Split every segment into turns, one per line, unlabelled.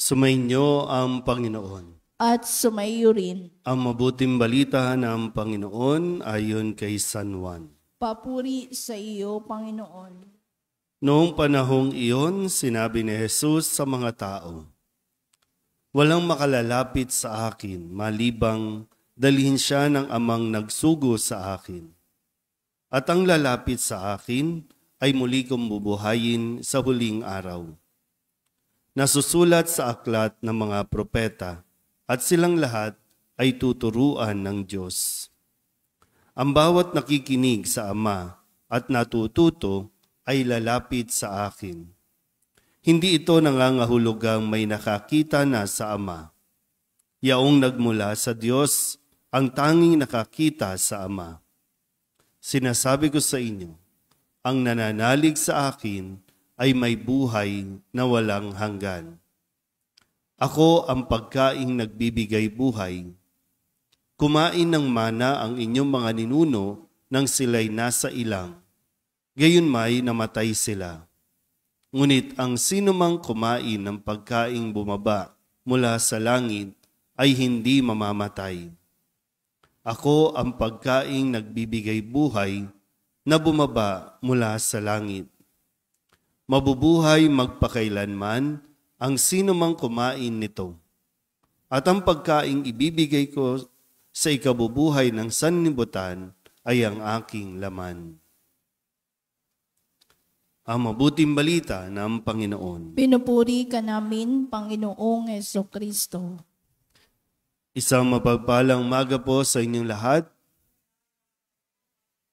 Sumainyo ang Panginoon.
At sumaiyo rin.
Ang mabuting balita ng Panginoon ayon kay San Juan.
Papuri sa iyo, Panginoon.
Noong panahong iyon, sinabi ni Jesus sa mga tao, "Walang makalalapit sa akin, malibang dalhin siya ng amang nagsugo sa akin. At ang lalapit sa akin ay muli kong bubuhayin sa huling araw." Nasusulat sa aklat ng mga propeta, at silang lahat ay tuturuan ng Diyos. Ang bawat nakikinig sa Ama at natututo ay lalapit sa akin. Hindi ito nangangahulugang may nakakita na sa Ama. Yaong nagmula sa Diyos ang tanging nakakita sa Ama. Sinasabi ko sa inyo, ang nananalig sa akin ay may buhay na walang hanggan. Ako ang pagkaing nagbibigay buhay. Kumain ng mana ang inyong mga ninuno nang sila'y nasa ilang. Gayunmay namatay sila. Ngunit ang sinumang kumain ng pagkaing bumaba mula sa langit ay hindi mamamatay. Ako ang pagkaing nagbibigay buhay na bumaba mula sa langit. Mabubuhay magpakailanman ang sinumang kumain nito. At ang pagkaing ibibigay ko sa ikabubuhay ng sanlibutan ay ang aking laman. Ang mabuting balita ng Panginoon.
Pinupuri ka namin, Panginoong Jesucristo.
Isang mapagpalang umaga po sa inyong lahat.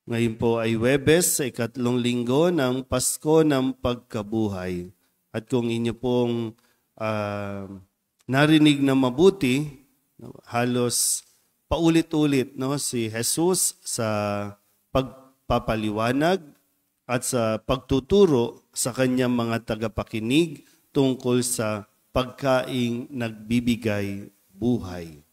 Ngayon po ay Huwebes sa 3 linggo ng Pasko ng Pagkabuhay. At kung inyo pong narinig na mabuti, halos paulit-ulit si Jesus sa pagpapaliwanag at sa pagtuturo sa kanyang mga tagapakinig tungkol sa pagkaing nagbibigay buhay.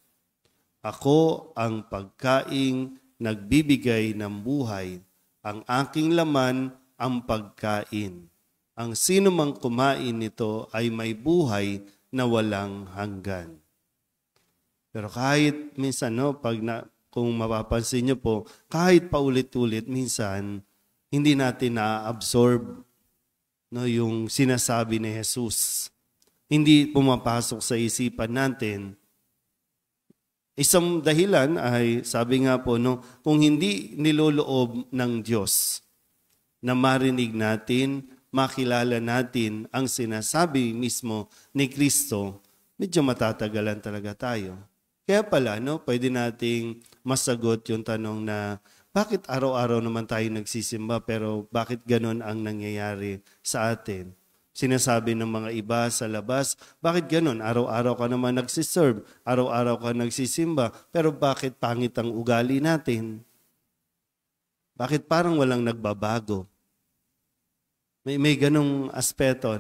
Ako ang pagkaing nagbibigay ng buhay, ang aking laman ang pagkain. Ang sino mang kumain nito ay may buhay na walang hanggan. Pero kahit minsan, kung mapapansin niyo po, kahit paulit-ulit, minsan, hindi natin na-absorb yung sinasabi ni Jesus. Hindi pumapasok sa isipan natin. Isang dahilan ay, sabi nga po, kung hindi niloloob ng Diyos na marinig natin, makilala natin ang sinasabi mismo ni Kristo, medyo matatagalan talaga tayo. Kaya pala, pwede nating masagot yung tanong na, bakit araw-araw naman tayo nagsisimba pero bakit ganon ang nangyayari sa atin? Sinasabi ng mga iba sa labas, bakit ganon? Araw-araw ka naman nagsiserve, araw-araw ka nagsisimba, pero bakit pangit ang ugali natin? Bakit parang walang nagbabago? May ganong aspeto,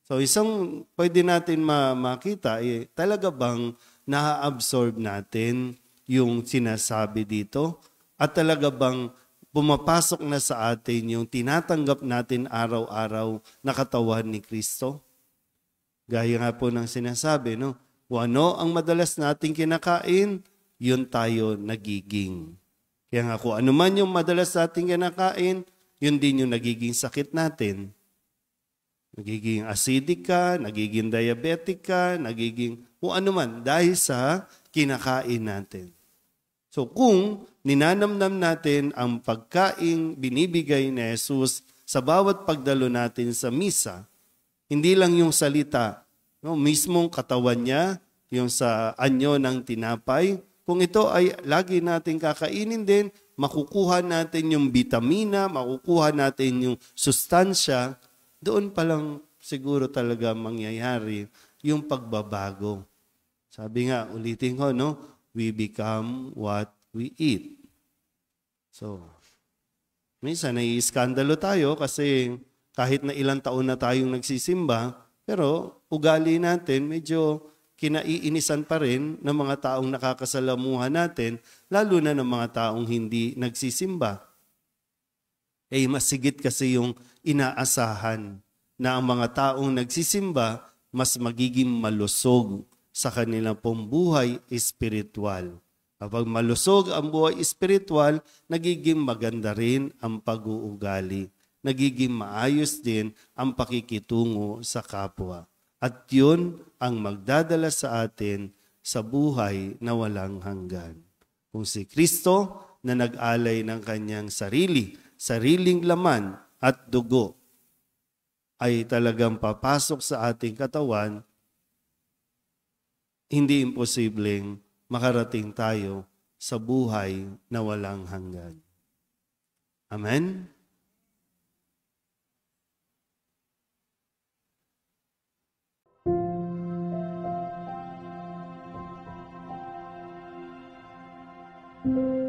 So isang pwede natin makita, talaga bang na-absorb natin yung sinasabi dito? At talaga bang pumapasok na sa atin yung tinatanggap natin araw-araw na katawan ni Kristo? Gaya nga po ng sinasabi, kung ano ang madalas nating kinakain, yun tayo nagiging. Kaya nga kung ano man yung madalas nating kinakain, yun din yung nagiging sakit natin. Nagiging acidic ka, nagiging diabetic ka, nagiging kung ano man dahil sa kinakain natin. So kung ninanamnam natin ang pagkaing binibigay ni Jesus sa bawat pagdalo natin sa misa, hindi lang yung salita, mismong katawan niya, yung sa anyo ng tinapay, kung ito ay lagi natin kakainin din, makukuha natin yung vitamina, makukuha natin yung sustansya, doon pa lang siguro talaga mangyayari yung pagbabago. Sabi nga, ulitin ko, we become what we eat. So, minsan nai-iskandalo tayo kasi kahit na ilang taon na tayong nagsisimba, pero ugali natin medyo kinaiinisan pa rin ng mga taong nakakasalamuhan natin, lalo na ng mga taong hindi nagsisimba. Masigit kasi yung inaasahan na ang mga taong nagsisimba mas magiging malusog sa kanilang pong buhay espiritual. Kapag malusog ang buhay espiritual, nagiging maganda rin ang pag-uugali. Nagiging maayos din ang pakikitungo sa kapwa. At yun ang magdadala sa atin sa buhay na walang hanggan. Kung si Kristo na nag-alay ng kanyang sariling laman at dugo, ay talagang papasok sa ating katawan, hindi imposibleng makarating tayo sa buhay na walang hanggan. Amen?
Thank you.